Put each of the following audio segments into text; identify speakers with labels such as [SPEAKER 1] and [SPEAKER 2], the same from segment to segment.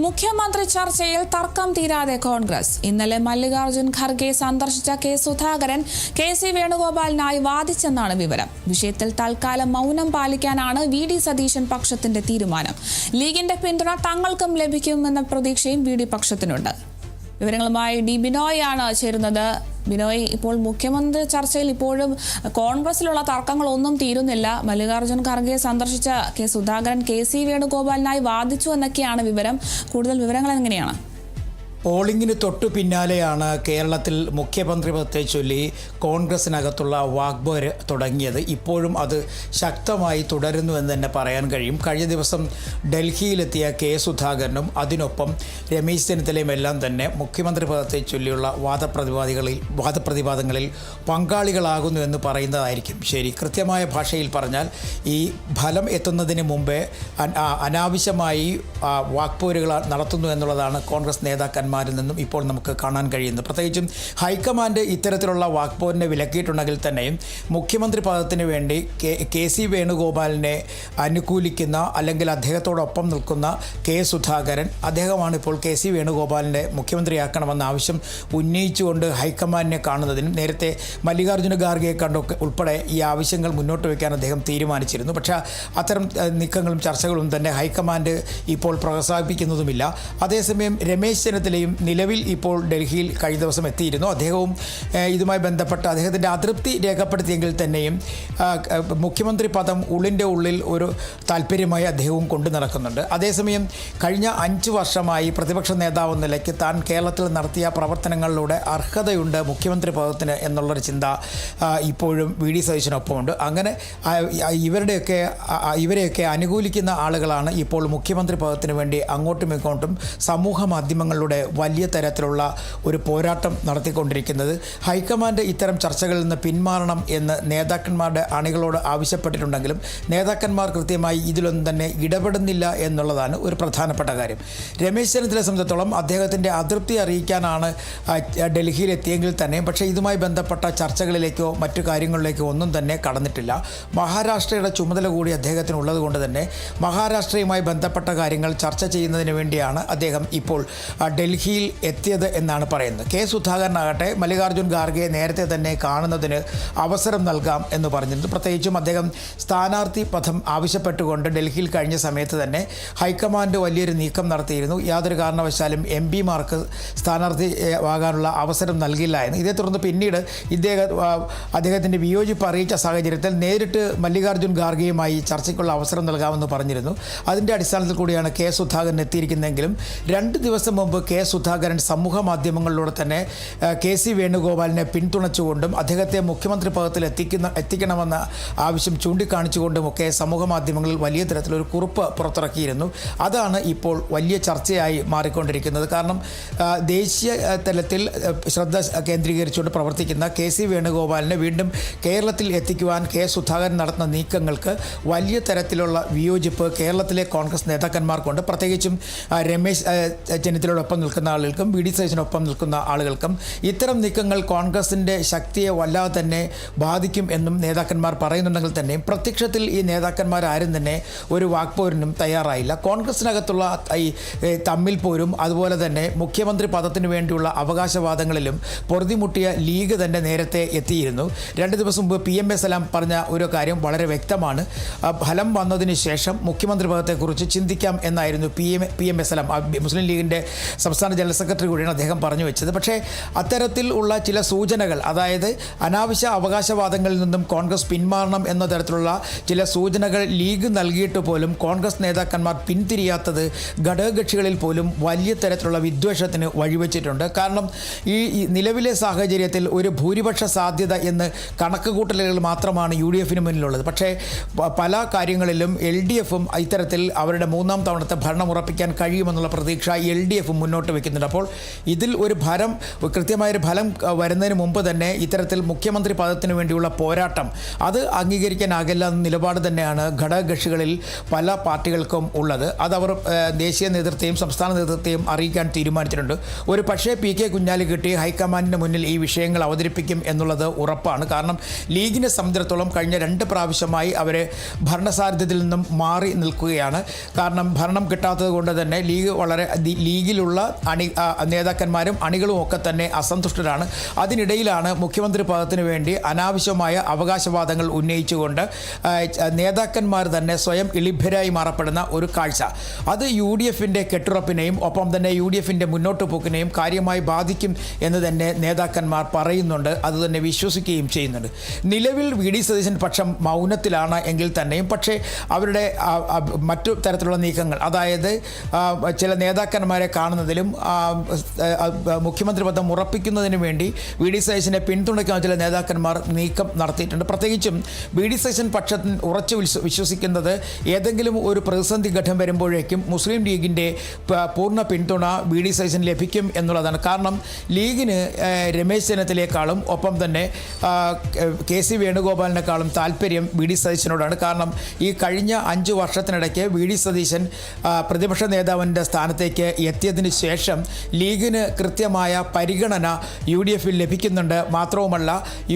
[SPEAKER 1] മുഖ്യമന്ത്രി ചർച്ചയിൽ തർക്കം തീരാതെ കോൺഗ്രസ്. ഇന്നലെ മല്ലികാർജുൻ ഖർഗെ സന്ദർശിച്ച കെ സുധാകരൻ കെ.സി. വേണുഗോപാലിനായി വാദിച്ചെന്നാണ് വിവരം. വിഷയത്തിൽ തൽക്കാലം മൗനം പാലിക്കാനാണ് വി.ഡി. സതീശൻ പക്ഷത്തിന്റെ തീരുമാനം. ലീഗിന്റെ പിന്തുണ തങ്ങൾക്കും ലഭിക്കുമെന്ന പ്രതീക്ഷയും വി.ഡി. പക്ഷത്തിനുണ്ട്. വിവരങ്ങളുമായി ഡി ബിനോയ് ആണ് ചേരുന്നത്. ബിനോയ്, ഇപ്പോൾ മുഖ്യമന്ത്രി ചർച്ചയിൽ ഇപ്പോഴും കോൺഗ്രസിലുള്ള തർക്കങ്ങളൊന്നും തീരുന്നില്ല. മല്ലികാർജുൻ ഖർഗെ സന്ദർശിച്ച കെ സുധാകരൻ കെ.സി. വേണുഗോപാലിനായി വാദിച്ചു എന്നൊക്കെയാണ് വിവരം. കൂടുതൽ വിവരങ്ങൾ എങ്ങനെയാണ്?
[SPEAKER 2] പോളിംഗിന് തൊട്ടു പിന്നാലെയാണ് കേരളത്തിൽ മുഖ്യമന്ത്രി പദത്തെ ചൊല്ലി കോൺഗ്രസിനകത്തുള്ള വാഗ്ബോര് തുടങ്ങിയത്. ഇപ്പോഴും അത് ശക്തമായി തുടരുന്നുവെന്ന് തന്നെ പറയാൻ കഴിയും. കഴിഞ്ഞ ദിവസം ഡൽഹിയിലെത്തിയ കെ സുധാകരനും രമേശ് ചെന്നിത്തലയും എല്ലാം തന്നെ മുഖ്യമന്ത്രി പദത്തെ ചൊല്ലിയുള്ള വാദപ്രതിവാദങ്ങളിൽ പങ്കാളികളാകുന്നു എന്ന് പറയുന്നതായിരിക്കും ശരി. കൃത്യമായ ഭാഷയിൽ പറഞ്ഞാൽ ഈ ഫലം എത്തുന്നതിന് മുമ്പേ അനാവശ്യമായി വാക്പോരുകൾ നടത്തുന്നു എന്നുള്ളതാണ് കോൺഗ്രസ് നേതാക്കന്മാരിൽ നിന്നും ഇപ്പോൾ നമുക്ക് കാണാൻ കഴിയുന്നത്. പ്രത്യേകിച്ചും ഹൈക്കമാൻഡ് ഇത്തരത്തിലുള്ള വാക്പോരിനെ വിലക്കിയിട്ടുണ്ടെങ്കിൽ തന്നെയും മുഖ്യമന്ത്രി പദത്തിന് വേണ്ടി കെ.സി. വേണുഗോപാലിനെ അനുകൂലിക്കുന്ന അല്ലെങ്കിൽ അദ്ദേഹത്തോടൊപ്പം നിൽക്കുന്ന കെ സുധാകരൻ, അദ്ദേഹമാണ് ഇപ്പോൾ കെ.സി. വേണുഗോപാലിനെ മുഖ്യമന്ത്രിയാക്കണമെന്ന ആവശ്യം ഉന്നയിച്ചുകൊണ്ട് ഹൈക്കമാൻഡിനെ കാണുന്നതിനും നേരത്തെ മല്ലികാർജുന ഖാർഗെയെ കണ്ടൊക്കെ ഉൾപ്പെടെ ഈ ആവശ്യങ്ങൾ മുന്നോട്ട് വയ്ക്കാൻ അദ്ദേഹം തീരുമാനിച്ചിരുന്നു. പക്ഷേ അത്തരം നീക്കങ്ങളും ചർച്ചകളും തന്നെ ഹൈക്കമാൻഡ് ഇപ്പോൾ പ്രോത്സാഹിപ്പിക്കുന്നതുമില്ല. അതേസമയം രമേശ് ചെന്നിത്തലയും നിലവിൽ ഇപ്പോൾ ഡൽഹിയിൽ കഴിഞ്ഞ ദിവസം എത്തിയിരുന്നു. അദ്ദേഹവും ഇതുമായി ബന്ധപ്പെട്ട അദ്ദേഹത്തിൻ്റെ അതൃപ്തി രേഖപ്പെടുത്തിയെങ്കിൽ തന്നെയും മുഖ്യമന്ത്രി പദം ഉള്ളിൽ ഒരു താല്പര്യമായി അദ്ദേഹവും കൊണ്ടു നടക്കുന്നുണ്ട്. അതേസമയം കഴിഞ്ഞ 5 വർഷമായി പ്രതിപക്ഷ നേതാവ് എന്ന നിലയ്ക്ക് താൻ കേരളത്തിൽ നടത്തിയ പ്രവർത്തനങ്ങളിലൂടെ അർഹതയുണ്ട് മുഖ്യമന്ത്രി പദത്തിന് എന്നുള്ളൊരു ചിന്ത ഇപ്പോഴും വി.ഡി. സതീശനൊപ്പമുണ്ട്. അങ്ങനെ ഇവരെയൊക്കെ അനുകൂലിക്കുന്ന ആളുകളാണ് ഇപ്പോൾ മുഖ്യമന്ത്രി പദത്തിന് വേണ്ടി അങ്ങോട്ടും ഇങ്ങോട്ടും സമൂഹ മാധ്യമങ്ങളിലൂടെ വലിയ തരത്തിലുള്ള ഒരു പോരാട്ടം നടത്തിക്കൊണ്ടിരിക്കുന്നത്. ഹൈക്കമാൻഡ് ഇത്തരം ചർച്ചകളിൽ നിന്ന് പിന്മാറണം എന്ന് നേതാക്കന്മാരുടെ അണികളോട് ആവശ്യപ്പെട്ടിട്ടുണ്ടെങ്കിലും നേതാക്കന്മാർ കൃത്യമായി ഇതിലൊന്നും തന്നെ ഇടപെടുന്നില്ല എന്നുള്ളതാണ് ഒരു പ്രധാനപ്പെട്ട കാര്യം. രമേശ് ചെന്നിത്തലയെ സംബന്ധിച്ചിടത്തോളം അദ്ദേഹത്തിൻ്റെ അതൃപ്തി അറിയിക്കാനാണ് ഡൽഹിയിലെത്തിയെങ്കിൽ തന്നെ പക്ഷേ ഇതുമായി ബന്ധപ്പെട്ട ചർച്ചകളിലേക്കോ മറ്റു കാര്യങ്ങളിലേക്കോ ഒന്നും തന്നെ കടന്നിട്ടില്ല. മഹാരാഷ്ട്രയുടെ ചുമതല കൂടി അദ്ദേഹത്തിനുള്ളത് കൊണ്ട് തന്നെ മഹാരാഷ്ട്രയുമായി ബന്ധപ്പെട്ട കാര്യങ്ങൾ ചർച്ച ചെയ്യുന്നതിന് വേണ്ടിയാണ് അദ്ദേഹം ഇപ്പോൾ ഡൽഹിയിൽ എത്തിയത് എന്നാണ് പറയുന്നത്. കെ സുധാകരനാകട്ടെ മല്ലികാർജുൻ ഖാർഗെയെ നേരത്തെ തന്നെ കാണുന്നതിന് അവസരം നൽകാം എന്ന് പറഞ്ഞിരുന്നു. പ്രത്യേകിച്ചും അദ്ദേഹം സ്ഥാനാർത്ഥി പദം ആവശ്യപ്പെട്ടുകൊണ്ട് ഡൽഹിയിൽ കഴിഞ്ഞ സമയത്ത് തന്നെ ഹൈക്കമാൻഡ് വലിയൊരു നീക്കം നടത്തിയിരുന്നു. യാതൊരു കാരണവശാലും എം.പിമാർക്ക് സ്ഥാനാർത്ഥി ആകാനുള്ള അവസരം നൽകില്ല എന്ന്. ഇതേ തുടർന്ന് പിന്നീട് അദ്ദേഹത്തിൻ്റെ വിയോജിപ്പ് അറിയിച്ച സാഹചര്യത്തിൽ നേരിട്ട് മല്ലികാർജുൻ ഖാർഗെയുമായി ചർച്ചയ്ക്കുള്ള അവസരം നൽകാമെന്ന് പറഞ്ഞിരുന്നു. അതിൻ്റെ അടിസ്ഥാനത്തിൽ കൂടിയാണ് കെ സുധാകരൻ എത്തിയിരിക്കുന്നതെങ്കിലും 2 ദിവസം മുമ്പ് കെ സുധാകരൻ സമൂഹ മാധ്യമങ്ങളിലൂടെ തന്നെ കെ.സി. വേണുഗോപാലിനെ പിന്തുണച്ചുകൊണ്ടും അദ്ദേഹത്തെ മുഖ്യമന്ത്രി പദത്തിൽ എത്തിക്കണമെന്ന ആവശ്യം ചൂണ്ടിക്കാണിച്ചുകൊണ്ടുമൊക്കെ സമൂഹ മാധ്യമങ്ങളിൽ വലിയ തരത്തിലൊരു കുറിപ്പ് പുറത്തിറക്കിയിരുന്നു. അതാണ് ഇപ്പോൾ വലിയ ചർച്ചയായി മാറിക്കൊണ്ടിരിക്കുന്നത്. കാരണം ദേശീയ തലത്തിൽ ശ്രദ്ധ കേന്ദ്രീകരിച്ചുകൊണ്ട് പ്രവർത്തിക്കുന്ന കെ.സി. വേണുഗോപാലിനെ വീണ്ടും കേരളത്തിൽ എത്തിക്കുവാൻ കെ സുധാകരൻ നടത്തുന്ന നീക്കങ്ങൾക്ക് വലിയ തരത്തിലുള്ള വിയോജിപ്പ് കേരളത്തിലെ കോൺഗ്രസ് നേതാക്കന്മാർക്കുണ്ട്. പ്രത്യേകിച്ചും രമേശ് ചെന്നിത്തലയോടൊപ്പം നിൽക്കുന്ന ആളുകൾക്കും വി.ഡി. സതീശനൊപ്പം നിൽക്കുന്ന ആളുകൾക്കും ഇത്തരം നീക്കങ്ങൾ കോൺഗ്രസിൻ്റെ ശക്തിയെ വല്ലാതെ തന്നെ ബാധിക്കും എന്നും നേതാക്കന്മാർ പറയുന്നുണ്ടെങ്കിൽ തന്നെയും പ്രത്യക്ഷത്തിൽ ഈ നേതാക്കന്മാരാരും തന്നെ ഒരു വാക്പോരിനും തയ്യാറായില്ല. കോൺഗ്രസിനകത്തുള്ള ഈ തമ്മിൽ പോരും അതുപോലെ തന്നെ മുഖ്യമന്ത്രി പദത്തിന് വേണ്ടിയുള്ള അവകാശവാദങ്ങളിലും പൊറുതിമുട്ടിയ ലീഗ് തന്നെ നേരത്തെ എത്തിയിരുന്നു. 2 ദിവസം മുമ്പ് PM സലാം പറഞ്ഞ ഒരു കാര്യം വളരെ വ്യക്തമാണ്. ഫലം വന്നതിന് ശേഷം മുഖ്യമന്ത്രി പദത്തെക്കുറിച്ച് ചിന്തിക്കാം എന്നായിരുന്നു PM സലാം, മുസ്ലിം ലീഗിൻ്റെ സംസ്ഥാന ജനറൽ സെക്രട്ടറി കൂടിയാണ് അദ്ദേഹം പറഞ്ഞു വെച്ചത്. പക്ഷേ അത്തരത്തിൽ ഉള്ള ചില സൂചനകൾ, അതായത് അനാവശ്യ അവകാശവാദങ്ങളിൽ നിന്നും കോൺഗ്രസ് പിന്മാറണം എന്ന തരത്തിലുള്ള ചില സൂചനകൾ ലീഗ് നൽകിയിട്ട് പോലും കോൺഗ്രസ് നേതാക്കന്മാർ പിന്തിരിയാത്തത് ഘടകകക്ഷികളിൽ പോലും വലിയ തരത്തിലുള്ള വിദ്വേഷത്തിന് വഴിവെച്ചിട്ടുണ്ട്. കാരണം ഈ നിലവിലെ സാഹചര്യത്തിൽ ഒരു ഭൂരിപക്ഷ സാധ്യത എന്ന് കണക്കുകൂട്ടലുകൾ മാത്രമാണ് UDF-ന് മുന്നിലുള്ളത്. പക്ഷേ പല കാര്യങ്ങളിലും LDF-ഉം ഇത്തരത്തിൽ അവരുടെ 3ാം തവണത്തെ ഭരണം ഉറപ്പിക്കാൻ കഴിയുമെന്നുള്ള പ്രതീക്ഷ LDF മുന്നോട്ട് മുന്നോട്ട് വയ്ക്കുന്നുണ്ട്. അപ്പോൾ ഇതിൽ ഒരു കൃത്യമായൊരു ഫലം വരുന്നതിന് മുമ്പ് തന്നെ ഇത്തരത്തിൽ മുഖ്യമന്ത്രി പദത്തിന് വേണ്ടിയുള്ള പോരാട്ടം അത് അംഗീകരിക്കാനാകില്ല എന്ന നിലപാട് തന്നെയാണ് ഘടകകക്ഷികളിൽ പല പാർട്ടികൾക്കും ഉള്ളത്. അതവർ ദേശീയ നേതൃത്വത്തെയും സംസ്ഥാന നേതൃത്വത്തെയും അറിയിക്കാൻ തീരുമാനിച്ചിട്ടുണ്ട്. ഒരു പക്ഷേ PK കുഞ്ഞാലിക്കുട്ടി ഹൈക്കമാൻഡിന് മുന്നിൽ ഈ വിഷയങ്ങൾ അവതരിപ്പിക്കും എന്നുള്ളത് ഉറപ്പാണ്. കാരണം ലീഗിനെ സംബന്ധിച്ചിടത്തോളം കഴിഞ്ഞ 2 പ്രാവശ്യമായി അവർ ഭരണസാരഥ്യത്തിൽ നിന്നും മാറി നിൽക്കുകയാണ്. കാരണം ഭരണം കിട്ടാത്തത് കൊണ്ട് തന്നെ ലീഗിലുള്ള നേതാക്കന്മാരും അണികളും ഒക്കെ തന്നെ അസന്തുഷ്ടരാണ്. അതിനിടയിലാണ് മുഖ്യമന്ത്രി പദത്തിന് വേണ്ടി അനാവശ്യമായ അവകാശവാദങ്ങൾ ഉന്നയിച്ചുകൊണ്ട് നേതാക്കന്മാർ തന്നെ സ്വയം ഇളിഭ്യരായി മാറപ്പെടുന്ന ഒരു കാഴ്ച. അത് UDFിൻ്റെ കെട്ടുറപ്പിനെയും ഒപ്പം തന്നെ UDFിൻ്റെ മുന്നോട്ട് പോക്കിനെയും കാര്യമായി ബാധിക്കും എന്ന് തന്നെ നേതാക്കന്മാർ പറയുന്നുണ്ട്. അതുതന്നെ വിശ്വസിക്കുകയും ചെയ്യുന്നുണ്ട്. നിലവിൽ VD സതീശൻ പക്ഷം മൗനത്തിലാണ് എങ്കിൽ തന്നെയും പക്ഷേ അവരുടെ മറ്റു തരത്തിലുള്ള നീക്കങ്ങൾ, അതായത് ചില നേതാക്കന്മാരെ കാണുന്നതിലും മുഖ്യമന്ത്രി പദം ഉറപ്പിക്കുന്നതിന് വേണ്ടി VD സതീശനെ പിന്തുണയ്ക്കുന്ന ചില നേതാക്കന്മാർ നീക്കം നടത്തിയിട്ടുണ്ട്. പ്രത്യേകിച്ചും VD സതീശൻ പക്ഷത്തിന് ഉറച്ചു വിശ്വസിക്കുന്നത് ഏതെങ്കിലും ഒരു പ്രതിസന്ധി ഘട്ടം വരുമ്പോഴേക്കും മുസ്ലിം ലീഗിൻ്റെ പൂർണ്ണ പിന്തുണ VD സതീശന് ലഭിക്കും എന്നുള്ളതാണ്. കാരണം ലീഗിന് രമേശ് ചെന്നിത്തലയെക്കാളും ഒപ്പം തന്നെ KC വേണുഗോപാലിനേക്കാളും താല്പര്യം VD സതീശനോടാണ്. കാരണം ഈ കഴിഞ്ഞ 5 വർഷത്തിനിടയ്ക്ക് VD സതീശൻ പ്രതിപക്ഷ നേതാവിൻ്റെ സ്ഥാനത്തേക്ക് എത്തിയതിന് ശേഷം ലീഗിന് കൃത്യമായ പരിഗണന UDFിൽ ലഭിക്കുന്നുണ്ട്. മാത്രവുമല്ല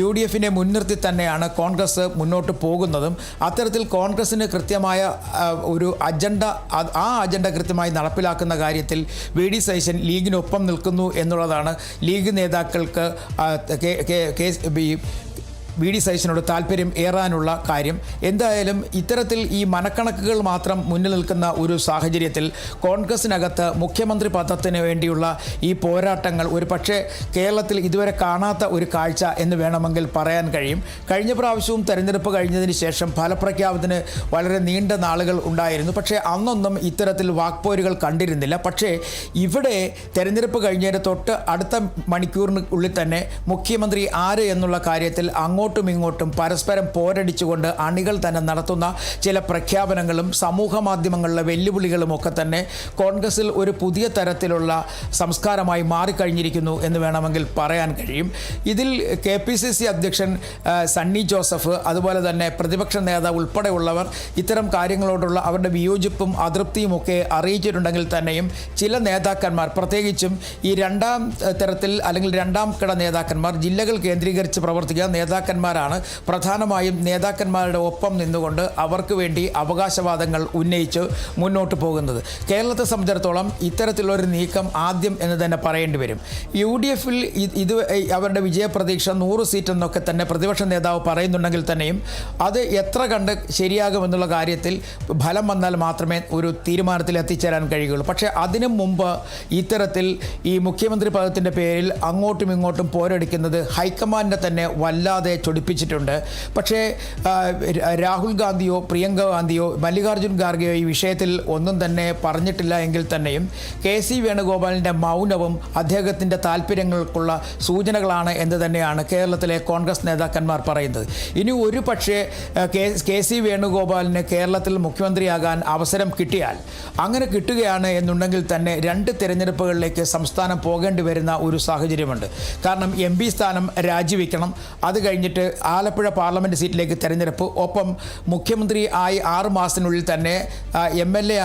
[SPEAKER 2] UDFിനെ മുൻനിർത്തി തന്നെയാണ് കോൺഗ്രസ് മുന്നോട്ട് പോകുന്നതും. അത്തരത്തിൽ കോൺഗ്രസിന് കൃത്യമായ ഒരു അജണ്ട, ആ അജണ്ട കൃത്യമായി നടപ്പിലാക്കുന്ന കാര്യത്തിൽ VD സതീശൻ ലീഗിനൊപ്പം നിൽക്കുന്നു എന്നുള്ളതാണ് ലീഗ് നേതാക്കൾക്ക് VD സതീശനോട് താല്പര്യം ഏറാനുള്ള കാര്യം. എന്തായാലും ഇത്തരത്തിൽ ഈ മനക്കണക്കുകൾ മാത്രം മുന്നിൽ നിൽക്കുന്ന ഒരു സാഹചര്യത്തിൽ കോൺഗ്രസിനകത്ത് മുഖ്യമന്ത്രി പദത്തിന് വേണ്ടിയുള്ള ഈ പോരാട്ടങ്ങൾ ഒരു പക്ഷേ കേരളത്തിൽ ഇതുവരെ കാണാത്ത ഒരു കാഴ്ച എന്ന് വേണമെങ്കിൽ പറയാൻ കഴിയും. കഴിഞ്ഞ പ്രാവശ്യവും തെരഞ്ഞെടുപ്പ് കഴിഞ്ഞതിന് ശേഷം ഫലപ്രഖ്യാപനത്തിന് വളരെ നീണ്ട നാളുകൾ ഉണ്ടായിരുന്നു. പക്ഷേ അന്നൊന്നും ഇത്തരത്തിൽ വാക്പോരുകൾ കണ്ടിരുന്നില്ല. പക്ഷേ ഇവിടെ തെരഞ്ഞെടുപ്പ് കഴിഞ്ഞതിന് തൊട്ട് അടുത്ത മണിക്കൂറിനുള്ളിൽ തന്നെ മുഖ്യമന്ത്രി ആര് എന്നുള്ള കാര്യത്തിൽ അങ്ങോട്ടും ഇങ്ങോട്ടും പരസ്പരം പോരടിച്ചുകൊണ്ട് അണികൾ തന്നെ നടത്തുന്ന ചില പ്രഖ്യാപനങ്ങളും സമൂഹ മാധ്യമങ്ങളിലെ വെല്ലുവിളികളും ഒക്കെ തന്നെ കോൺഗ്രസിൽ ഒരു പുതിയ തരത്തിലുള്ള സംസ്കാരമായി മാറിക്കഴിഞ്ഞിരിക്കുന്നു എന്ന് വേണമെങ്കിൽ പറയാൻ കഴിയും. ഇതിൽ KPCC അധ്യക്ഷൻ സണ്ണി ജോസഫ്, അതുപോലെ തന്നെ പ്രതിപക്ഷ നേതാവ് ഉൾപ്പെടെയുള്ളവർ ഇത്തരം കാര്യങ്ങളോടുള്ള അവരുടെ വിയോജിപ്പും അതൃപ്തിയും ഒക്കെ അറിയിച്ചിട്ടുണ്ടെങ്കിൽ തന്നെയും ചില നേതാക്കന്മാർ, പ്രത്യേകിച്ചും ഈ രണ്ടാം തരത്തിൽ അല്ലെങ്കിൽ രണ്ടാം കിട നേതാക്കന്മാർ, ജില്ലകൾ കേന്ദ്രീകരിച്ച് പ്രവർത്തിക്കുന്ന നേതാക്കന്മാരാണ് പ്രധാനമായും നേതാക്കന്മാരുടെ ഒപ്പം നിന്നുകൊണ്ട് അവർക്ക് വേണ്ടി അവകാശവാദങ്ങൾ ഉന്നയിച്ച് മുന്നോട്ട് പോകുന്നത്. കേരളത്തെ സംബന്ധിച്ചിടത്തോളം ഇത്തരത്തിലുള്ളൊരു നീക്കം ആദ്യം എന്ന് തന്നെ പറയേണ്ടി വരും. UDFിൽ ഇത് അവരുടെ വിജയപ്രതീക്ഷ 100 സീറ്റ് എന്നൊക്കെ തന്നെ പ്രതിപക്ഷ നേതാവ് പറയുന്നുണ്ടെങ്കിൽ തന്നെയും അത് എത്ര കണ്ട് ശരിയാകുമെന്നുള്ള കാര്യത്തിൽ ഫലം വന്നാൽ മാത്രമേ ഒരു തീരുമാനത്തിൽ എത്തിച്ചേരാൻ കഴിയുകയുള്ളൂ. പക്ഷേ അതിനു മുമ്പ് ഇത്തരത്തിൽ ഈ മുഖ്യമന്ത്രി പദത്തിൻ്റെ പേരിൽ അങ്ങോട്ടും ഇങ്ങോട്ടും പോരടിക്കുന്നത് ഹൈക്കമാൻഡിനെ തന്നെ വല്ലാതെ ചൊടിപ്പിച്ചിട്ടുണ്ട്. പക്ഷേ രാഹുൽ ഗാന്ധിയോ പ്രിയങ്ക ഗാന്ധിയോ മല്ലികാർജ്ജുൻ ഖാർഗെയോ ഈ വിഷയത്തിൽ ഒന്നും തന്നെ പറഞ്ഞിട്ടില്ല എങ്കിൽ തന്നെയും KC വേണുഗോപാലിൻ്റെ മൗനവും അദ്ദേഹത്തിൻ്റെ താല്പര്യങ്ങൾക്കുള്ള സൂചനകളാണ് എന്ന് തന്നെയാണ് കേരളത്തിലെ കോൺഗ്രസ് നേതാക്കന്മാർ പറയുന്നത്. ഇനി ഒരു പക്ഷേ KC വേണുഗോപാലിന് കേരളത്തിൽ മുഖ്യമന്ത്രിയാകാൻ അവസരം കിട്ടിയാൽ, അങ്ങനെ കിട്ടുകയാണ് എന്നുണ്ടെങ്കിൽ തന്നെ 2 തിരഞ്ഞെടുപ്പുകളിലേക്ക് സംസ്ഥാനം പോകേണ്ടി വരുന്ന ഒരു സാഹചര്യമുണ്ട്. കാരണം MP സ്ഥാനം രാജിവെക്കണം, അത് കഴിഞ്ഞിട്ട് ആലപ്പുഴ പാർലമെൻറ്റ് സീറ്റിലേക്ക് തിരഞ്ഞെടുപ്പ്, ഒപ്പം മുഖ്യമന്ത്രി ആയി 6 മാസത്തിനുള്ളിൽ തന്നെ MLA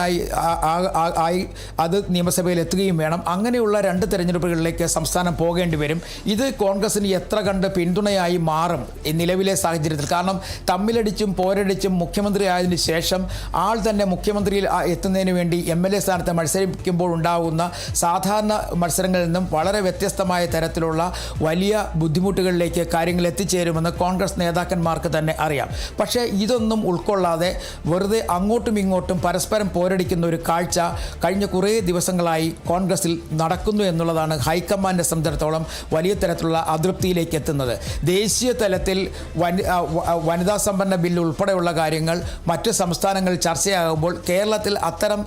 [SPEAKER 2] ആയി അത് നിയമസഭയിൽ എത്തുകയും വേണം. അങ്ങനെയുള്ള 2 തിരഞ്ഞെടുപ്പുകളിലേക്ക് സംസ്ഥാനം പോകേണ്ടി വരും. ഇത് കോൺഗ്രസിന് എത്ര കണ്ട് പിന്തുണയായി മാറും ഈ നിലവിലെ സാഹചര്യത്തിൽ? കാരണം തമ്മിലടിച്ചും പോരടിച്ചും മുഖ്യമന്ത്രി ആയതിനു ശേഷം ആൾ തന്നെ മുഖ്യമന്ത്രിയിൽ എത്തുന്നതിന് വേണ്ടി MLA സ്ഥാനത്ത് മത്സരിക്കുമ്പോൾ ഉണ്ടാകുന്ന സാധാരണ മത്സരങ്ങളിൽ നിന്നും വളരെ വ്യത്യസ്തമായ തരത്തിലുള്ള വലിയ ബുദ്ധിമുട്ടുകളിലേക്ക് കാര്യങ്ങൾ എത്തിച്ചേരുമെന്ന് കോൺഗ്രസ് നേതാക്കന്മാർക്ക് തന്നെ അറിയാം. പക്ഷേ ഇതൊന്നും ഉൾക്കൊള്ളാതെ വെറുതെ അങ്ങോട്ടും ഇങ്ങോട്ടും പരസ്പരം പോരടിക്കുന്ന ഒരു കാഴ്ച കഴിഞ്ഞ കുറേ ദിവസങ്ങളായി കോൺഗ്രസിൽ നടക്കുന്നു എന്നുള്ളതാണ് ഹൈക്കമാൻഡിനെ സംബന്ധിച്ചിടത്തോളം വലിയ തരത്തിലുള്ള അതൃപ്തിയിലേക്ക് എത്തുന്നത്. ദേശീയ തലത്തിൽ വനിതാ സംവരണ ബില്ല് ഉൾപ്പെടെയുള്ള കാര്യങ്ങൾ മറ്റ് സംസ്ഥാനങ്ങളിൽ ചർച്ചയാകുമ്പോൾ കേരളത്തിൽ അത്തരം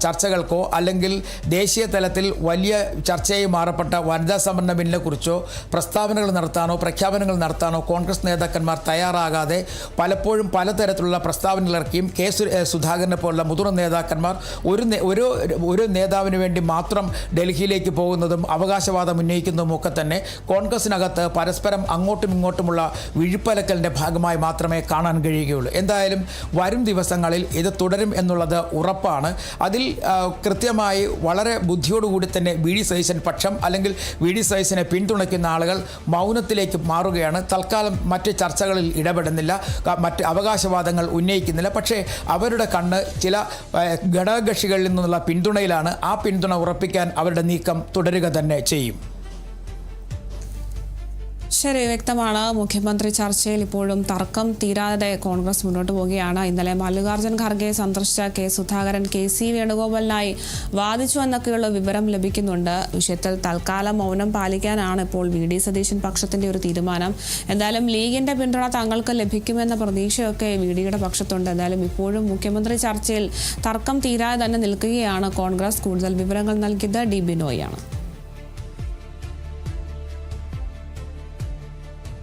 [SPEAKER 2] ചർച്ചകൾക്കോ അല്ലെങ്കിൽ ദേശീയ തലത്തിൽ വലിയ ചർച്ചയായി മാറപ്പെട്ട വനിതാ സംവരണ ബില്ലിനെ കുറിച്ചോ പ്രസ്താവനകൾ നടത്താനോ പ്രഖ്യാപനങ്ങൾ നടത്താനോ ഭാഗത്താണോ കോൺഗ്രസ് നേതാക്കന്മാർ തയ്യാറാകാതെ പലപ്പോഴും പലതരത്തിലുള്ള പ്രസ്താവനകൾ ഇറക്കിയും കെ സുധാകരനെ പോലുള്ള മുതിർന്ന നേതാക്കന്മാർ ഒരു നേതാവിന് വേണ്ടി മാത്രം ഡൽഹിയിലേക്ക് പോകുന്നതും അവകാശവാദം ഉന്നയിക്കുന്നതും ഒക്കെ തന്നെ കോൺഗ്രസിനകത്ത് പരസ്പരം അങ്ങോട്ടും ഇങ്ങോട്ടുമുള്ള വിഴുപ്പലക്കലിൻ്റെ ഭാഗമായി മാത്രമേ കാണാൻ കഴിയുകയുള്ളൂ. എന്തായാലും വരും ദിവസങ്ങളിൽ ഇത് തുടരും എന്നുള്ളത് ഉറപ്പാണ്. അതിൽ കൃത്യമായി വളരെ ബുദ്ധിയോടുകൂടി തന്നെ വി ഡി സതീശൻ പക്ഷം അല്ലെങ്കിൽ വി ഡി സതീശനെ പിന്തുണയ്ക്കുന്ന ആളുകൾ മൗനത്തിലേക്ക് മാറുകയാണ്. തൽക്കാലം മറ്റ് ചർച്ചകളിൽ ഇടപെടുന്നില്ല, മറ്റ് അവകാശവാദങ്ങൾ ഉന്നയിക്കുന്നില്ല. പക്ഷേ അവരുടെ കണ്ണ് ചില ഘടകകക്ഷികളിൽ നിന്നുള്ള പിന്തുണയിലാണ്. ആ പിന്തുണ ഉറപ്പിക്കാൻ അവരുടെ നീക്കം തുടരുക തന്നെ ചെയ്യും.
[SPEAKER 1] ശരി, വ്യക്തമാണ്. മുഖ്യമന്ത്രി ചർച്ചയിൽ ഇപ്പോഴും തർക്കം തീരാതെ കോൺഗ്രസ് മുന്നോട്ട് പോവുകയാണ്. ഇന്നലെ മല്ലികാർജ്ജുൻ ഖർഗെ സന്ദർശിച്ച കെ സുധാകരൻ KC വേണുഗോപാലിനായി വാദിച്ചു എന്നൊക്കെയുള്ള വിവരം ലഭിക്കുന്നുണ്ട്. വിഷയത്തിൽ തൽക്കാലം മൗനം പാലിക്കാനാണ് ഇപ്പോൾ VD സതീശൻ പക്ഷത്തിന്റെ ഒരു തീരുമാനം. എന്തായാലും ലീഗിന്റെ പിന്തുണ തങ്ങൾക്ക് ലഭിക്കുമെന്ന പ്രതീക്ഷയൊക്കെ VDയുടെ പക്ഷത്തുണ്ട്. എന്തായാലും ഇപ്പോഴും മുഖ്യമന്ത്രി ചർച്ചയിൽ തർക്കം തീരാതെ തന്നെ നിൽക്കുകയാണ് കോൺഗ്രസ്. കൂടുതൽ വിവരങ്ങൾ നൽകിയത് D ബിനോയാണ്.